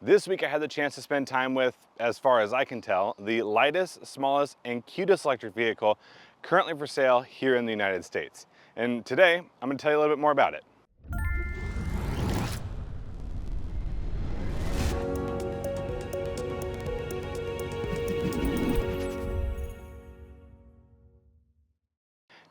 This week I had the chance to spend time with, as far as I can tell, the lightest, smallest, and cutest electric vehicle currently for sale here in the United States. And today, I'm going to tell you a little bit more about it.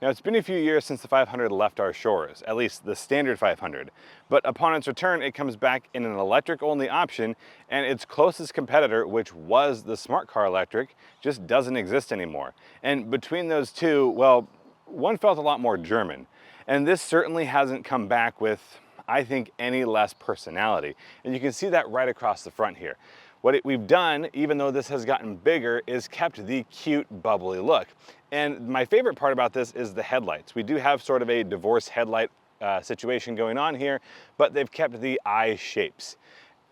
Now, it's been a few years since the 500 left our shores, at least the standard 500. But upon its return, it comes back in an electric-only option, and its closest competitor, which was the Smart Car Electric, just doesn't exist anymore. And between those two, well, one felt a lot more German. And this certainly hasn't come back with, I think, any less personality. And you can see that right across the front here. What we've done, even though this has gotten bigger, is kept the cute, bubbly look. And my favorite part about this is the headlights. We do have sort of a divorce headlight situation going on here, but they've kept the eye shapes.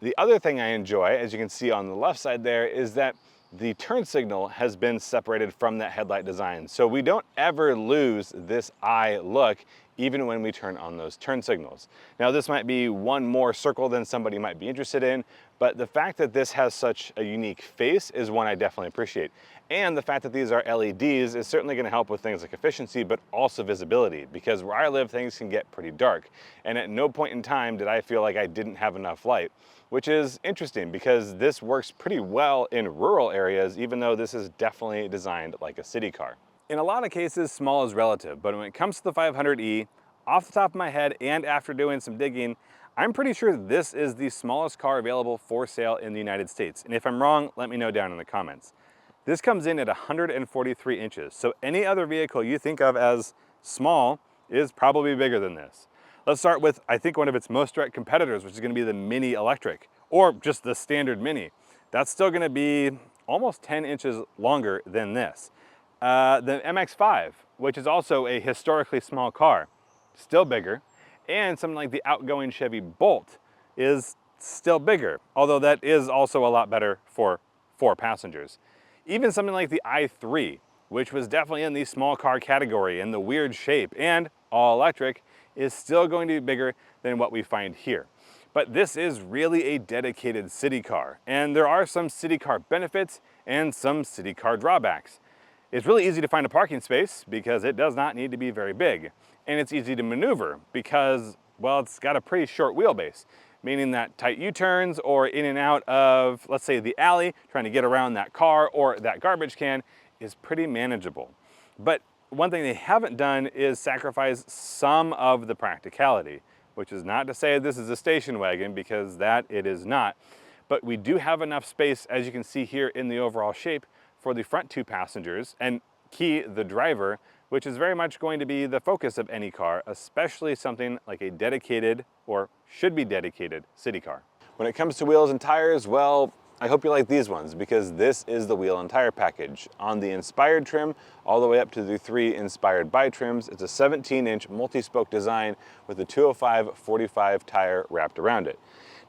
The other thing I enjoy, as you can see on the left side there, is that the turn signal has been separated from that headlight design. So we don't ever lose this eye look, even when we turn on those turn signals. Now, this might be one more circle than somebody might be interested in, but the fact that this has such a unique face is one I definitely appreciate. And the fact that these are LEDs is certainly going to help with things like efficiency, but also visibility, because where I live, things can get pretty dark. And at no point in time did I feel like I didn't have enough light, which is interesting because this works pretty well in rural areas, even though this is definitely designed like a city car. In a lot of cases, small is relative, but when it comes to the 500e, off the top of my head and after doing some digging, I'm pretty sure this is the smallest car available for sale in the United States. And if I'm wrong, let me know down in the comments. This comes in at 143 inches, so any other vehicle you think of as small is probably bigger than this. Let's start with, I think, one of its most direct competitors, which is going to be the Mini Electric, or just the standard Mini. That's still going to be almost 10 inches longer than this. The MX-5, which is also a historically small car, still bigger, and something like the outgoing Chevy Bolt is still bigger, although that is also a lot better for 4 passengers. Even something like the i3, which was definitely in the small car category in the weird shape and all electric, is still going to be bigger than what we find here. But this is really a dedicated city car, and there are some city car benefits and some city car drawbacks. It's really easy to find a parking space because it does not need to be very big. And it's easy to maneuver because, well, it's got a pretty short wheelbase, meaning that tight U-turns or in and out of, let's say, the alley, trying to get around that car or that garbage can is pretty manageable. But one thing they haven't done is sacrifice some of the practicality, which is not to say this is a station wagon, because that it is not. But we do have enough space, as you can see here in the overall shape, for the front 2 passengers, and key, the driver, which is very much going to be the focus of any car, especially something like a dedicated, or should be dedicated, city car. When it comes to wheels and tires, well, I hope you like these ones, because this is the wheel and tire package. On the Inspired trim, all the way up to the 3 Inspired by trims, it's a 17-inch multi-spoke design with a 205/45 tire wrapped around it.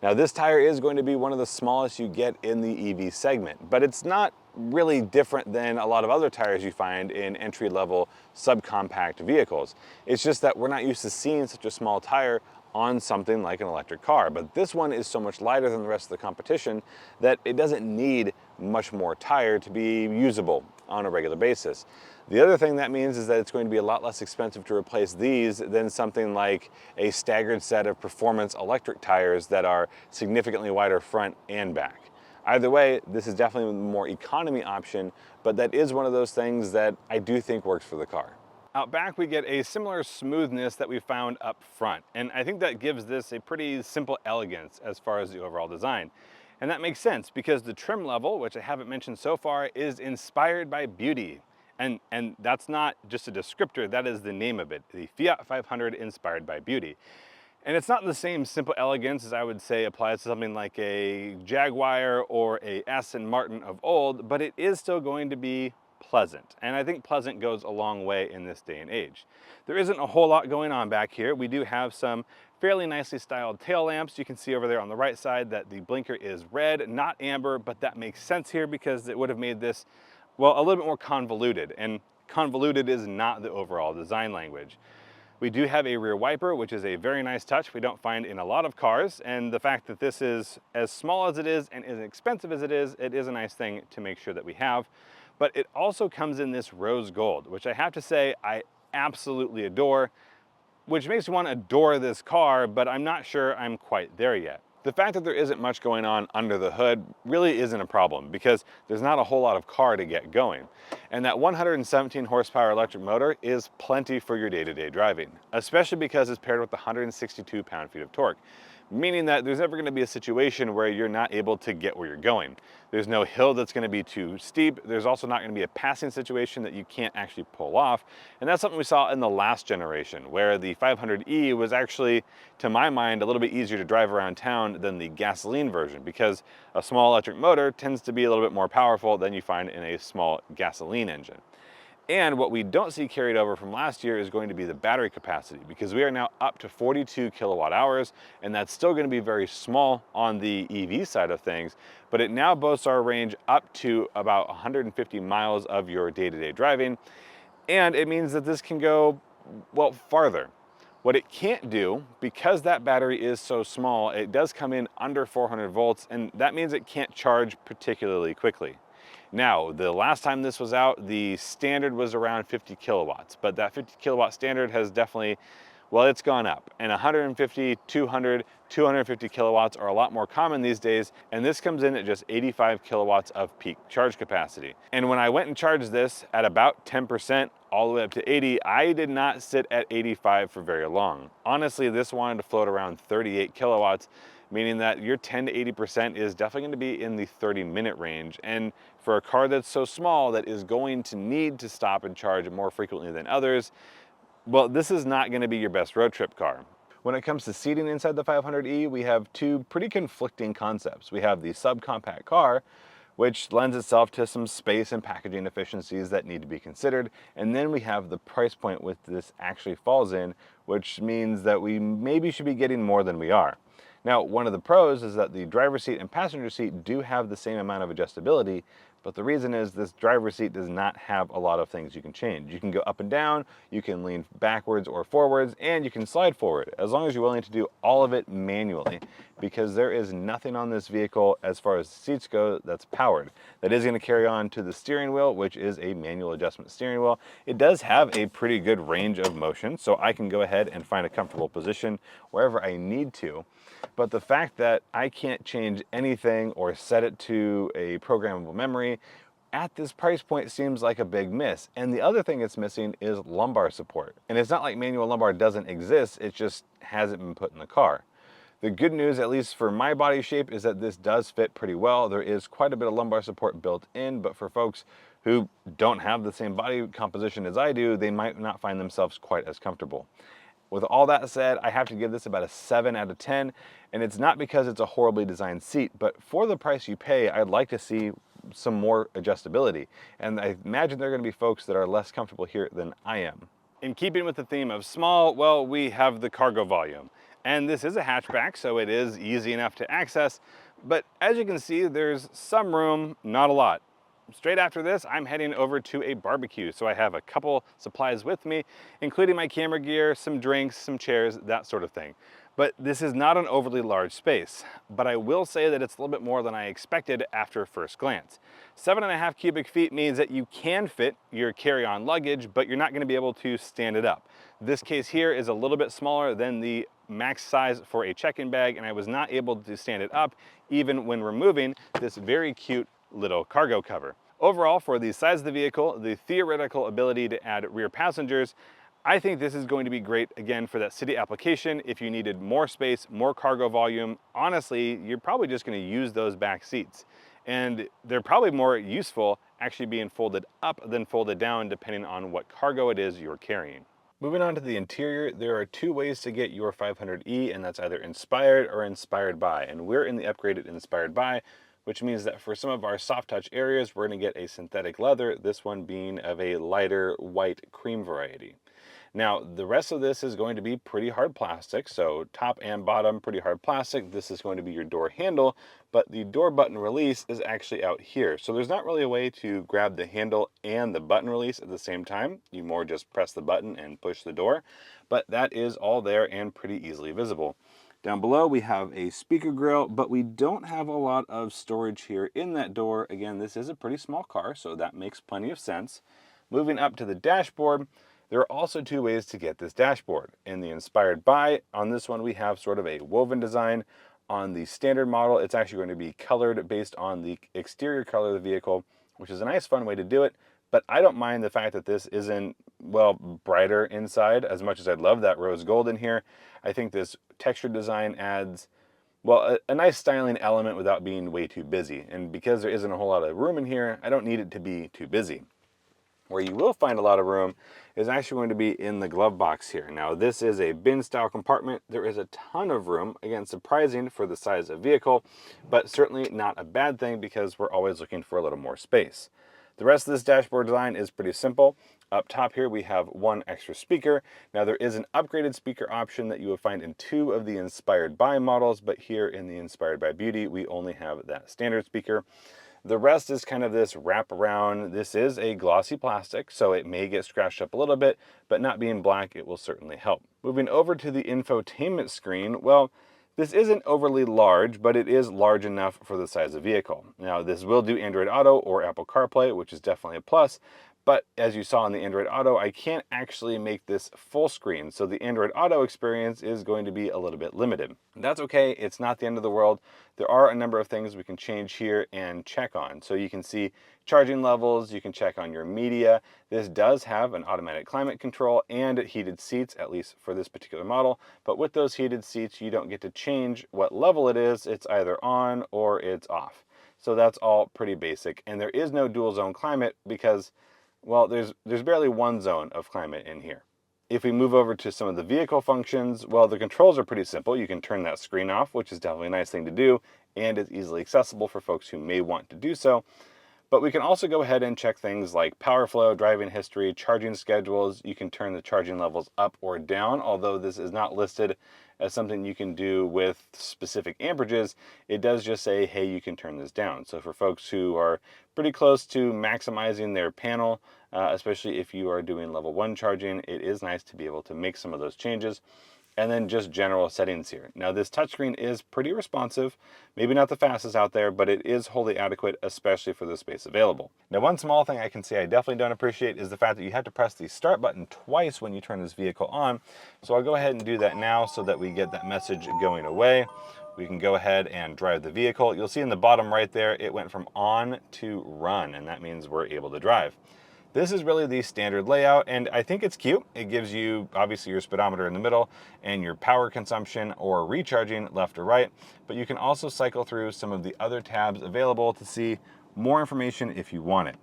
Now, this tire is going to be one of the smallest you get in the EV segment, but it's not really different than a lot of other tires you find in entry-level subcompact vehicles. It's just that we're not used to seeing such a small tire on something like an electric car, but this one is so much lighter than the rest of the competition that it doesn't need much more tire to be usable on a regular basis. The other thing that means is that it's going to be a lot less expensive to replace these than something like a staggered set of performance electric tires that are significantly wider front and back. Either way, this is definitely a more economy option, but that is one of those things that I do think works for the car. Out back, we get a similar smoothness that we found up front, and I think that gives this a pretty simple elegance as far as the overall design. And that makes sense because the trim level, which I haven't mentioned so far, is inspired by beauty. And that's not just a descriptor, that is the name of it, the Fiat 500 inspired by beauty. And it's not the same simple elegance as I would say applies to something like a Jaguar or a Aston Martin of old, but it is still going to be pleasant. And I think pleasant goes a long way in this day and age. There isn't a whole lot going on back here. We do have some fairly nicely styled tail lamps. You can see over there on the right side that the blinker is red, not amber, but that makes sense here because it would have made this, well, a little bit more convoluted, and convoluted is not the overall design language. We do have a rear wiper, which is a very nice touch we don't find in a lot of cars, and the fact that this is as small as it is and as expensive as it is a nice thing to make sure that we have. But it also comes in this rose gold, which I have to say I absolutely adore, which makes me want to adore this car, but I'm not sure I'm quite there yet. The fact that there isn't much going on under the hood really isn't a problem because there's not a whole lot of car to get going. And that 117 horsepower electric motor is plenty for your day-to-day driving, especially because it's paired with 162 pound-feet of torque, meaning that there's never going to be a situation where you're not able to get where you're going. There's no hill that's going to be too steep. There's also not going to be a passing situation that you can't actually pull off. And that's something we saw in the last generation, where the 500e was actually, to my mind, a little bit easier to drive around town than the gasoline version, because a small electric motor tends to be a little bit more powerful than you find in a small gasoline engine. And what we don't see carried over from last year is going to be the battery capacity, because we are now up to 42 kilowatt hours, and that's still going to be very small on the EV side of things, but it now boasts our range up to about 150 miles of your day-to-day driving, and it means that this can go, well, farther. What it can't do, because that battery is so small, it does come in under 400 volts, and that means it can't charge particularly quickly. Now, the last time this was out, the standard was around 50 kilowatts, but that 50 kilowatt standard has definitely, well, it's gone up. And 150, 200, 250 kilowatts are a lot more common these days, and this comes in at just 85 kilowatts of peak charge capacity. And when I went and charged this at about 10%, all the way up to 80, I did not sit at 85 for very long. Honestly, this wanted to float around 38 kilowatts, meaning that your 10 to 80% is definitely going to be in the 30-minute range. And for a car that's so small that is going to need to stop and charge more frequently than others, well, this is not going to be your best road trip car. When it comes to seating inside the 500e, we have two pretty conflicting concepts. We have the subcompact car, which lends itself to some space and packaging efficiencies that need to be considered. And then we have the price point which this actually falls in, which means that we maybe should be getting more than we are. Now, one of the pros is that the driver's seat and passenger seat do have the same amount of adjustability, but the reason is this driver's seat does not have a lot of things you can change. You can go up and down, you can lean backwards or forwards, and you can slide forward, as long as you're willing to do all of it manually, because there is nothing on this vehicle as far as seats go that's powered. That is going to carry on to the steering wheel, which is a manual adjustment steering wheel. It does have a pretty good range of motion, so I can go ahead and find a comfortable position wherever I need to. But the fact that I can't change anything or set it to a programmable memory at this price point seems like a big miss. And the other thing it's missing is lumbar support. And it's not like manual lumbar doesn't exist, it just hasn't been put in the car. The good news, at least for my body shape, is that this does fit pretty well. There is quite a bit of lumbar support built in, but for folks who don't have the same body composition as I do, they might not find themselves quite as comfortable. With all that said, I have to give this about a 7 out of 10, and it's not because it's a horribly designed seat, but for the price you pay, I'd like to see some more adjustability. And I imagine there are going to be folks that are less comfortable here than I am. In keeping with the theme of small, well, we have the cargo volume. And this is a hatchback, so it is easy enough to access, but as you can see, there's some room, not a lot. Straight after this, I'm heading over to a barbecue, so I have a couple supplies with me, including my camera gear, some drinks, some chairs, that sort of thing. But this is not an overly large space, but I will say that it's a little bit more than I expected after first glance. 7.5 cubic feet means that you can fit your carry-on luggage, but you're not going to be able to stand it up. This case here is a little bit smaller than the max size for a check-in bag, and I was not able to stand it up even when removing this very cute little cargo cover. Overall, for the size of the vehicle, the theoretical ability to add rear passengers, I think this is going to be great, again, for that city application. If you needed more space, more cargo volume, honestly, you're probably just going to use those back seats. And they're probably more useful actually being folded up than folded down, depending on what cargo it is you're carrying. Moving on to the interior, there are two ways to get your 500e, and that's either inspired or inspired by. And we're in the upgraded inspired by, which means that for some of our soft touch areas, we're going to get a synthetic leather, this one being of a lighter white cream variety. Now, the rest of this is going to be pretty hard plastic, so top and bottom, pretty hard plastic. This is going to be your door handle, but the door button release is actually out here. So there's not really a way to grab the handle and the button release at the same time. You more just press the button and push the door, but that is all there and pretty easily visible. Down below, we have a speaker grill, but we don't have a lot of storage here in that door. Again, this is a pretty small car, so that makes plenty of sense. Moving up to the dashboard, there are also two ways to get this dashboard. In the Inspired By, on this one we have sort of a woven design. On the standard model, it's actually going to be colored based on the exterior color of the vehicle, which is a nice fun way to do it. But I don't mind the fact that this isn't, well, brighter inside, as much as I'd love that rose gold in here. I think this textured design adds, well, a nice styling element without being way too busy. And because there isn't a whole lot of room in here, I don't need it to be too busy. Where you will find a lot of room is actually going to be in the glove box here. Now, this is a bin style compartment. There is a ton of room, again, surprising for the size of vehicle, but certainly not a bad thing because we're always looking for a little more space. The rest of this dashboard design is pretty simple. Up top here, we have one extra speaker. Now, there is an upgraded speaker option that you will find in two of the Inspired By models, but here in the Inspired By Beauty, we only have that standard speaker. The rest is kind of this wraparound. This is a glossy plastic, so it may get scratched up a little bit, but not being black, it will certainly help. Moving over to the infotainment screen, well, this isn't overly large, but it is large enough for the size of vehicle. Now, this will do Android Auto or Apple CarPlay, which is definitely a plus, but as you saw in the Android Auto, I can't actually make this full screen, so the Android Auto experience is going to be a little bit limited. That's okay, it's not the end of the world. There are a number of things we can change here and check on. So you can see charging levels, you can check on your media. This does have an automatic climate control and heated seats, at least for this particular model. But with those heated seats, you don't get to change what level it is. It's either on or it's off. So that's all pretty basic. And there is no dual zone climate because, well, there's barely one zone of climate in here. If we move over to some of the vehicle functions, well, the controls are pretty simple. You can turn that screen off, which is definitely a nice thing to do, and it's easily accessible for folks who may want to do so. But we can also go ahead and check things like power flow, driving history, charging schedules. You can turn the charging levels up or down, although this is not listed as something you can do with specific amperages. It does just say, hey, you can turn this down. So for folks who are pretty close to maximizing their panel, especially if you are doing level 1 charging, it is nice to be able to make some of those changes. And then just general settings here. Now, this touchscreen is pretty responsive, maybe not the fastest out there, but it is wholly adequate, especially for the space available. Now, one small thing I can say I definitely don't appreciate is the fact that you have to press the start button twice when you turn this vehicle on. So I'll go ahead and do that now so that we get that message going away. We can go ahead and drive the vehicle. You'll see in the bottom right there, it went from on to run, and that means we're able to drive. This is really the standard layout, and I think it's cute. It gives you, obviously, your speedometer in the middle and your power consumption or recharging left or right, but you can also cycle through some of the other tabs available to see more information if you want it.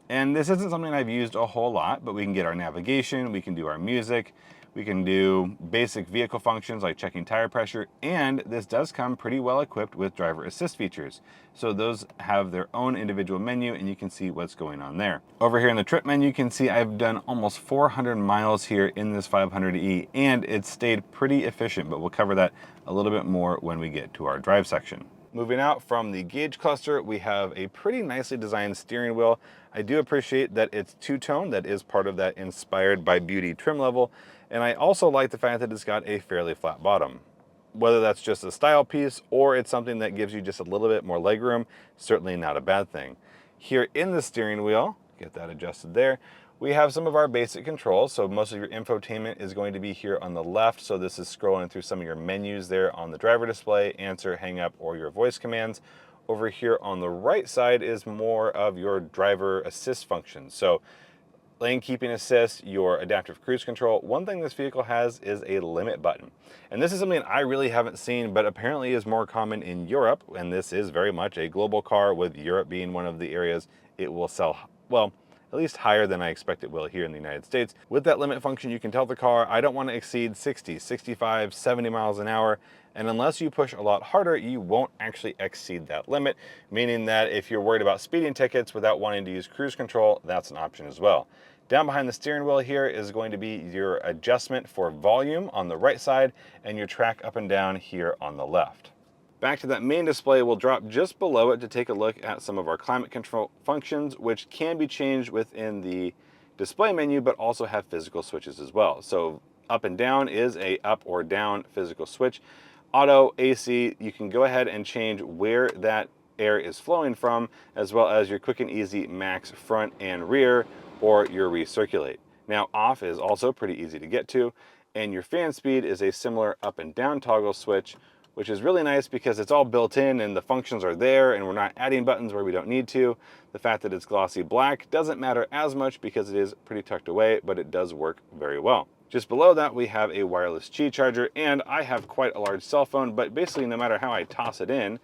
And this isn't something I've used a whole lot, but we can get our navigation, we can do our music, we can do basic vehicle functions like checking tire pressure, and this does come pretty well equipped with driver assist features. So those have their own individual menu and you can see what's going on there. Over here in the trip menu, you can see I've done almost 400 miles here in this 500e, and it's stayed pretty efficient, but we'll cover that a little bit more when we get to our drive section. Moving out from the gauge cluster, we have a pretty nicely designed steering wheel. I do appreciate that it's two-tone. That is part of that Inspired By Beauty trim level. And I also like the fact that it's got a fairly flat bottom. Whether that's just a style piece or it's something that gives you just a little bit more legroom, certainly not a bad thing. Here in the steering wheel, get that adjusted there, we have some of our basic controls. So most of your infotainment is going to be here on the left. So this is scrolling through some of your menus there on the driver display, answer, hang up, or your voice commands. Over here on the right side is more of your driver assist functions. So lane keeping assist, your adaptive cruise control. One thing this vehicle has is a limit button. And this is something I really haven't seen, but apparently is more common in Europe. And this is very much a global car, with Europe being one of the areas it will sell, well, at least higher than I expect it will here in the United States. With that limit function, you can tell the car, I don't want to exceed 60, 65, 70 miles an hour. And unless you push a lot harder, you won't actually exceed that limit, meaning that if you're worried about speeding tickets without wanting to use cruise control, that's an option as well. Down behind the steering wheel here is going to be your adjustment for volume on the right side and your track up and down here on the left. Back to that main display, we'll drop just below it to take a look at some of our climate control functions, which can be changed within the display menu, but also have physical switches as well. So up and down is a up or down physical switch. Auto, AC, you can go ahead and change where that air is flowing from, as well as your quick and easy max front and rear, or your recirculate. Now off is also pretty easy to get to, and your fan speed is a similar up and down toggle switch, which is really nice because it's all built in and the functions are there and we're not adding buttons where we don't need to. The fact that it's glossy black doesn't matter as much because it is pretty tucked away, but it does work very well. Just below that, we have a wireless Qi charger, and I have quite a large cell phone, but basically no matter how I toss it in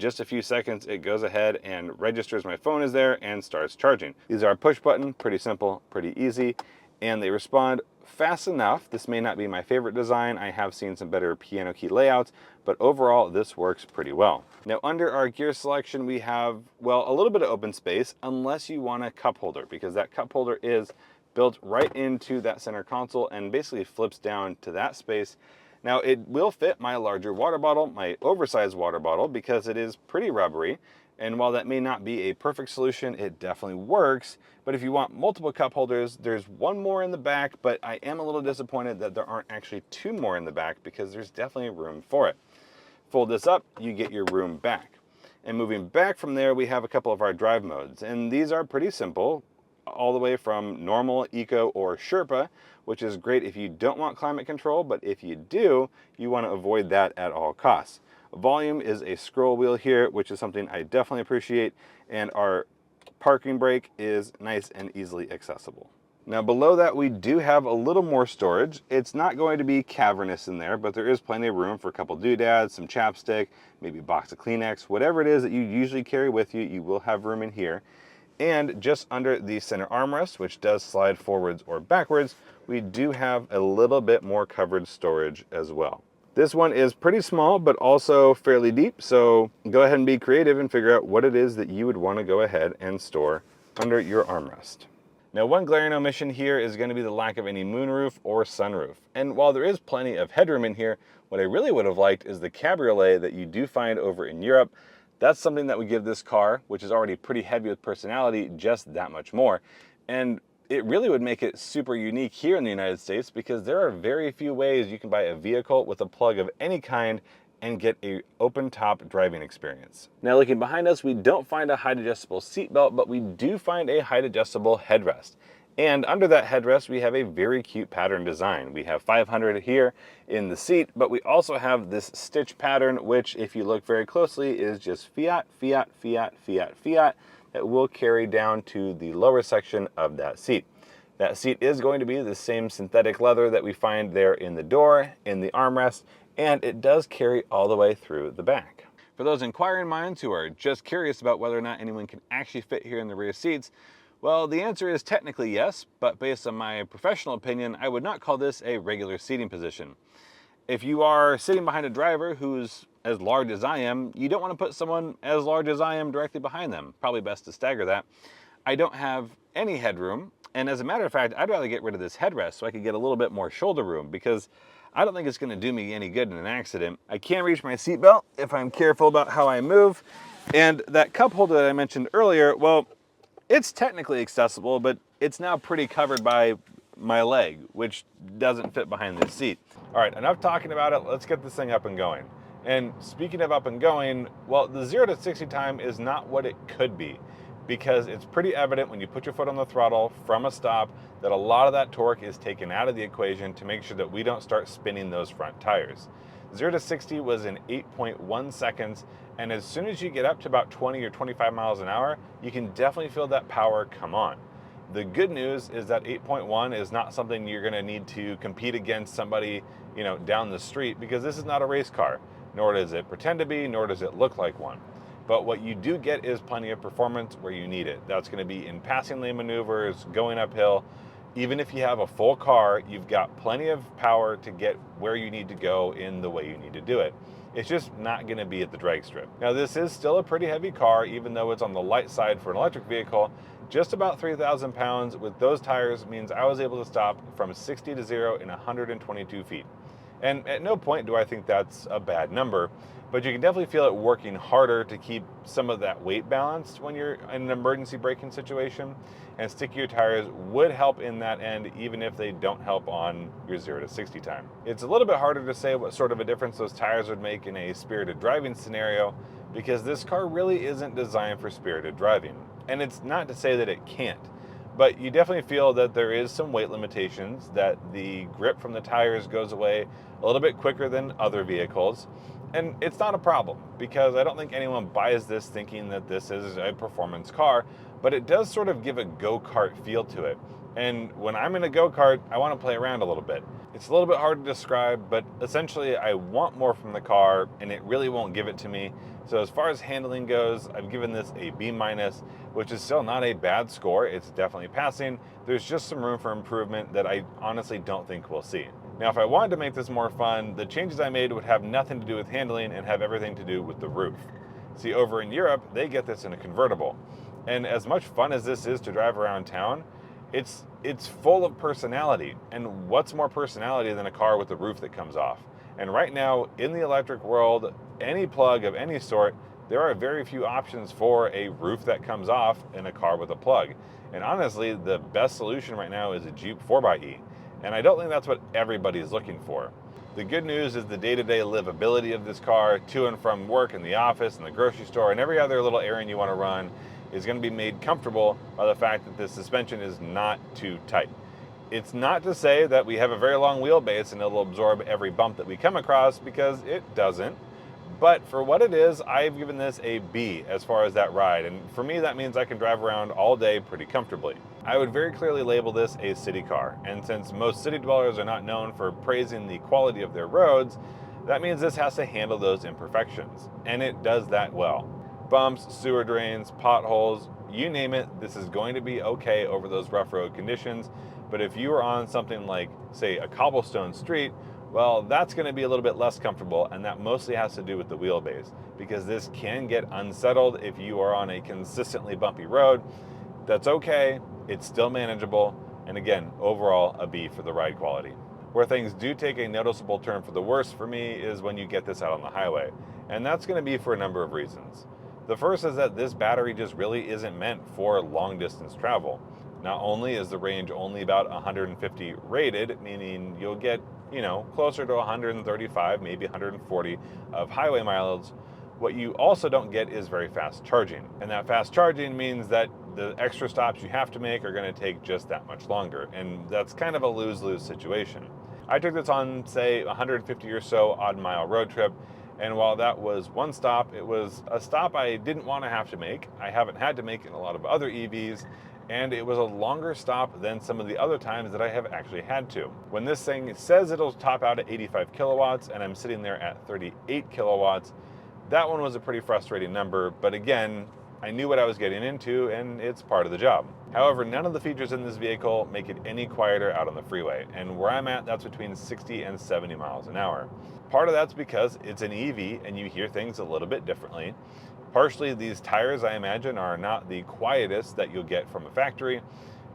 just a few seconds, it goes ahead and registers my phone is there and starts charging. These are push button, pretty simple, pretty easy, and they respond fast enough. This may not be my favorite design. I have seen some better piano key layouts, but overall this works pretty well. Now under our gear selection, we have, well, a little bit of open space, unless you want a cup holder, because that cup holder is built right into that center console and basically flips down to that space. Now it will fit my larger water bottle, my oversized water bottle, because it is pretty rubbery. And while that may not be a perfect solution, it definitely works. But if you want multiple cup holders, there's one more in the back, but I am a little disappointed that there aren't actually two more in the back because there's definitely room for it. Fold this up, you get your room back. And moving back from there, we have a couple of our drive modes. And these are pretty simple, all the way from normal, eco, or Sherpa, which is great if you don't want climate control, but if you do, you want to avoid that at all costs. Volume is a scroll wheel here, which is something I definitely appreciate, and our parking brake is nice and easily accessible. Now below that, we do have a little more storage. It's not going to be cavernous in there, but there is plenty of room for a couple doodads, some chapstick, maybe a box of Kleenex, whatever it is that you usually carry with you, you will have room in here. And just under the center armrest, which does slide forwards or backwards, we do have a little bit more covered storage as well. This one is pretty small, but also fairly deep, so go ahead and be creative and figure out what it is that you would want to go ahead and store under your armrest. Now, one glaring omission here is going to be the lack of any moonroof or sunroof. And while there is plenty of headroom in here, what I really would have liked is the cabriolet that you do find over in Europe. That's something that would give this car, which is already pretty heavy with personality, just that much more. And it really would make it super unique here in the United States because there are very few ways you can buy a vehicle with a plug of any kind and get a open top driving experience. Now looking behind us, we don't find a height adjustable seat belt, but we do find a height adjustable headrest. And under that headrest, we have a very cute pattern design. We have 500 here in the seat, but we also have this stitch pattern, which if you look very closely is just Fiat, Fiat, Fiat, Fiat, Fiat, that will carry down to the lower section of that seat. That seat is going to be the same synthetic leather that we find there in the door, in the armrest, and it does carry all the way through the back. For those inquiring minds who are just curious about whether or not anyone can actually fit here in the rear seats, well, the answer is technically yes, but based on my professional opinion, I would not call this a regular seating position. If you are sitting behind a driver who's as large as I am, you don't want to put someone as large as I am directly behind them. Probably best to stagger that. I don't have any headroom, and as a matter of fact, I'd rather get rid of this headrest so I could get a little bit more shoulder room because I don't think it's going to do me any good in an accident. I can reach my seatbelt if I'm careful about how I move, and that cup holder that I mentioned earlier, well, it's technically accessible, but it's now pretty covered by my leg, which doesn't fit behind this seat. All right, enough talking about it. Let's get this thing up and going. And speaking of up and going, well, the 0 to 60 time is not what it could be because it's pretty evident when you put your foot on the throttle from a stop that a lot of that torque is taken out of the equation to make sure that we don't start spinning those front tires. 0 to 60 was in 8.1 seconds, and as soon as you get up to about 20 or 25 miles an hour, you can definitely feel that power come on. The good news is that 8.1 is not something you're going to need to compete against somebody, down the street, because this is not a race car, nor does it pretend to be, nor does it look like one. But what you do get is plenty of performance where you need it. That's going to be in passing lane maneuvers, going uphill. Even if you have a full car, you've got plenty of power to get where you need to go in the way you need to do it. It's just not going to be at the drag strip. Now, this is still a pretty heavy car, even though it's on the light side for an electric vehicle. Just about 3,000 pounds with those tires means I was able to stop from 60 to 0 in 122 feet. And at no point do I think that's a bad number, but you can definitely feel it working harder to keep some of that weight balanced when you're in an emergency braking situation, and stickier tires would help in that end even if they don't help on your 0 to 60 time. It's a little bit harder to say what sort of a difference those tires would make in a spirited driving scenario because this car really isn't designed for spirited driving. And it's not to say that it can't, but you definitely feel that there is some weight limitations, that the grip from the tires goes away a little bit quicker than other vehicles. And it's not a problem because I don't think anyone buys this thinking that this is a performance car, but it does sort of give a go-kart feel to it. And when I'm in a go-kart, I want to play around a little bit. It's a little bit hard to describe, but essentially I want more from the car and it really won't give it to me. So as far as handling goes, I've given this a B-, which is still not a bad score. It's definitely passing. There's just some room for improvement that I honestly don't think we'll see. Now, if I wanted to make this more fun, the changes I made would have nothing to do with handling and have everything to do with the roof. See, over in Europe, they get this in a convertible. And as much fun as this is to drive around town, it's full of personality. And what's more personality than a car with a roof that comes off? And right now, in the electric world, any plug of any sort, there are very few options for a roof that comes off in a car with a plug. And honestly, the best solution right now is a Jeep 4xe. And I don't think that's what everybody's looking for. The good news is the day-to-day livability of this car to and from work and the office and the grocery store and every other little errand you want to run is going to be made comfortable by the fact that the suspension is not too tight. It's not to say that we have a very long wheelbase and it'll absorb every bump that we come across, because it doesn't. But for what it is, I've given this a B as far as that ride. And for me, that means I can drive around all day pretty comfortably. I would very clearly label this a city car. And since most city dwellers are not known for praising the quality of their roads, that means this has to handle those imperfections. And it does that well. Bumps, sewer drains, potholes, you name it, this is going to be okay over those rough road conditions. But if you are on something like, say, a cobblestone street, well, that's going to be a little bit less comfortable, and that mostly has to do with the wheelbase, because this can get unsettled if you are on a consistently bumpy road. That's okay, it's still manageable, and again, overall, a B for the ride quality. Where things do take a noticeable turn for the worse for me is when you get this out on the highway, and that's going to be for a number of reasons. The first is that this battery just really isn't meant for long distance travel. Not only is the range only about 150 rated, meaning you'll get, closer to 135, maybe 140 of highway mileage, what you also don't get is very fast charging. And that fast charging means that the extra stops you have to make are going to take just that much longer. And that's kind of a lose-lose situation. I took this on, say, 150 or so odd mile road trip. And while that was one stop, it was a stop I didn't want to have to make. I haven't had to make in a lot of other EVs. And it was a longer stop than some of the other times that I have actually had to. When this thing says it'll top out at 85 kilowatts and I'm sitting there at 38 kilowatts, that one was a pretty frustrating number, but again, I knew what I was getting into and it's part of the job. However, none of the features in this vehicle make it any quieter out on the freeway, and where I'm at, that's between 60 and 70 miles an hour. Part of that's because it's an EV and you hear things a little bit differently. Partially, these tires, I imagine, are not the quietest that you'll get from a factory,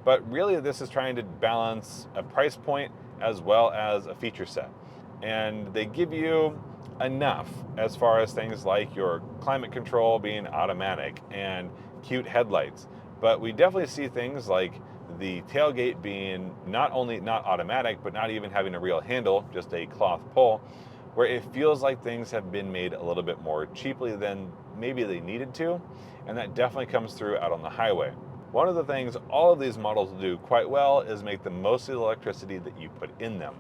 but really this is trying to balance a price point as well as a feature set. And they give you enough as far as things like your climate control being automatic and cute headlights. But we definitely see things like the tailgate being not only not automatic, but not even having a real handle, just a cloth pull, where it feels like things have been made a little bit more cheaply than maybe they needed to, and that definitely comes through out on the highway. One of the things all of these models do quite well is make the most of the electricity that you put in them.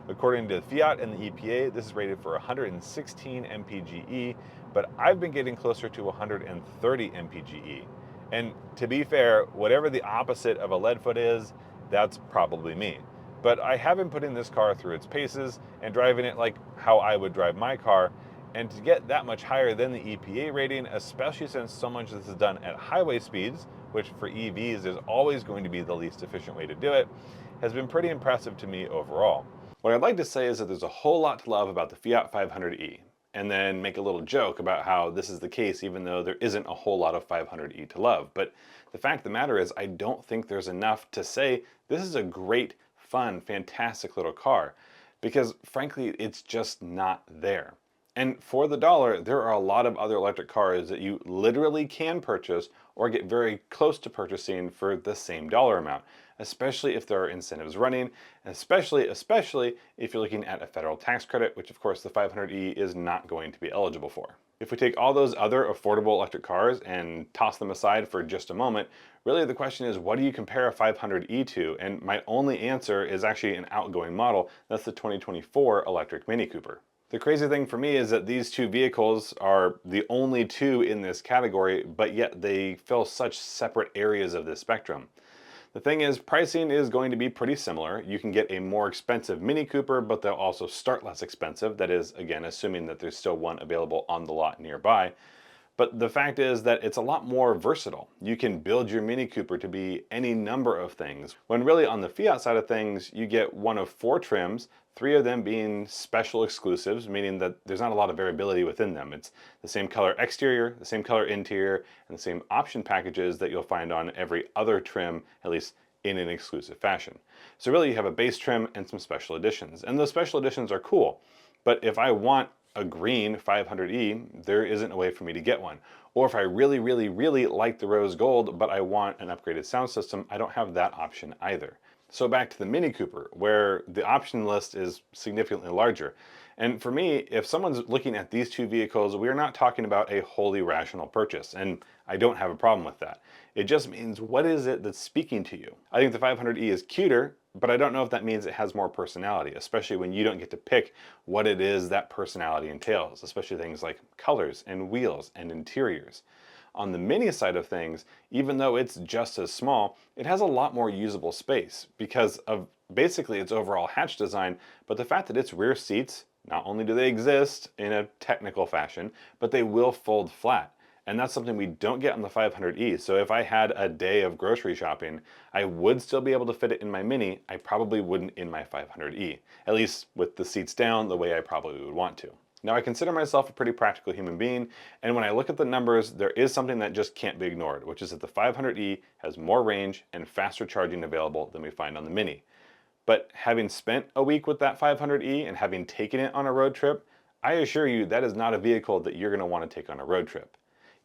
According to Fiat and the EPA, this is rated for 116 mpge, but I've been getting closer to 130 mpge. And to be fair, whatever the opposite of a lead foot is, that's probably me. But I have been putting this car through its paces and driving it like how I would drive my car. And to get that much higher than the EPA rating, especially since so much of this is done at highway speeds, which for EVs is always going to be the least efficient way to do it, has been pretty impressive to me overall. What I'd like to say is that there's a whole lot to love about the Fiat 500e. and then make a little joke about how this is the case even though there isn't a whole lot of 500e to love. But the fact of the matter is, I don't think there's enough to say this is a great, fun, fantastic little car, because frankly, it's just not there. And for the dollar, there are a lot of other electric cars that you literally can purchase or get very close to purchasing for the same dollar amount, especially if there are incentives running, and especially if you're looking at a federal tax credit, which of course the 500e is not going to be eligible for. If we take all those other affordable electric cars and toss them aside for just a moment, really the question is, what do you compare a 500e to? And my only answer is actually an outgoing model. That's the 2024 electric Mini Cooper. The crazy thing for me is that these two vehicles are the only two in this category, but yet they fill such separate areas of the spectrum. The thing is, pricing is going to be pretty similar. You can get a more expensive Mini Cooper, but they'll also start less expensive. That is, again, assuming that there's still one available on the lot nearby. But the fact is that it's a lot more versatile. You can build your Mini Cooper to be any number of things, when really on the Fiat side of things, you get one of 4 trims, 3 of them being special exclusives, meaning that there's not a lot of variability within them. It's the same color exterior, the same color interior, and the same option packages that you'll find on every other trim, at least in an exclusive fashion. So really you have a base trim and some special editions. And those special editions are cool. But if I want a green 500e, there isn't a way for me to get one. Or if I really, really, really like the rose gold, but I want an upgraded sound system, I don't have that option either. So back to the Mini Cooper, where the option list is significantly larger. And for me, if someone's looking at these two vehicles, we are not talking about a wholly rational purchase, and I don't have a problem with that. It just means, what is it that's speaking to you? I think the 500e is cuter, but I don't know if that means it has more personality, especially when you don't get to pick what it is that personality entails, especially things like colors and wheels and interiors. On the Mini side of things, even though it's just as small, it has a lot more usable space because of basically its overall hatch design, but the fact that its rear seats, not only do they exist in a technical fashion, but they will fold flat. And that's something we don't get on the 500e. So if I had a day of grocery shopping, I would still be able to fit it in my Mini. I probably wouldn't in my 500e, at least with the seats down the way I probably would want to. Now, I consider myself a pretty practical human being, and when I look at the numbers, there is something that just can't be ignored, which is that the 500e has more range and faster charging available than we find on the Mini. But having spent a week with that 500e and having taken it on a road trip, I assure you that is not a vehicle that you're going to want to take on a road trip.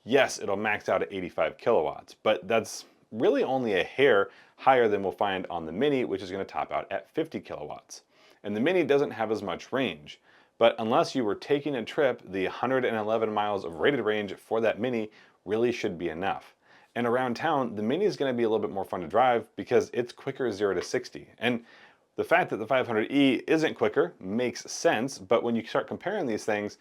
Yes, it'll max out at 85 kilowatts, but that's really only a hair higher than we'll find on the Mini, which is going to top out at 50 kilowatts. And the Mini doesn't have as much range, but unless you were taking a trip, the 111 miles of rated range for that Mini really should be enough. And around town, the Mini is going to be a little bit more fun to drive because it's quicker 0 to 60. And the fact that the 500e isn't quicker makes sense, but when you start comparing these things,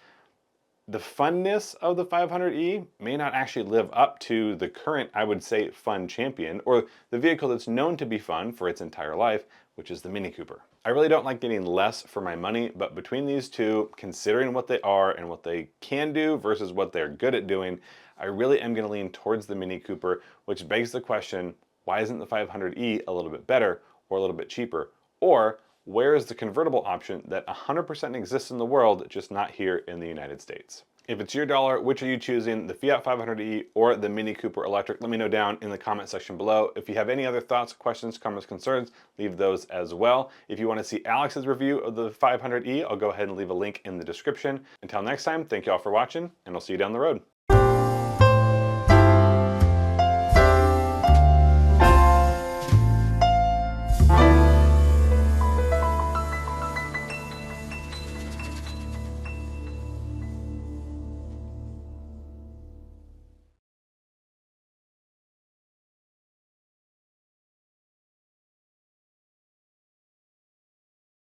the funness of the 500e may not actually live up to the current, I would say, fun champion, or the vehicle that's known to be fun for its entire life, which is the Mini Cooper. I really don't like getting less for my money, but between these two, considering what they are and what they can do versus what they're good at doing, I really am going to lean towards the Mini Cooper, which begs the question, why isn't the 500e a little bit better or a little bit cheaper? Or where is the convertible option that 100% exists in the world, just not here in the United States? If it's your dollar, which are you choosing, the Fiat 500e or the Mini Cooper Electric? Let me know down in the comment section below. If you have any other thoughts, questions, comments, concerns, leave those as well. If you want to see Alex's review of the 500e, I'll go ahead and leave a link in the description. Until next time, thank you all for watching, and I'll see you down the road.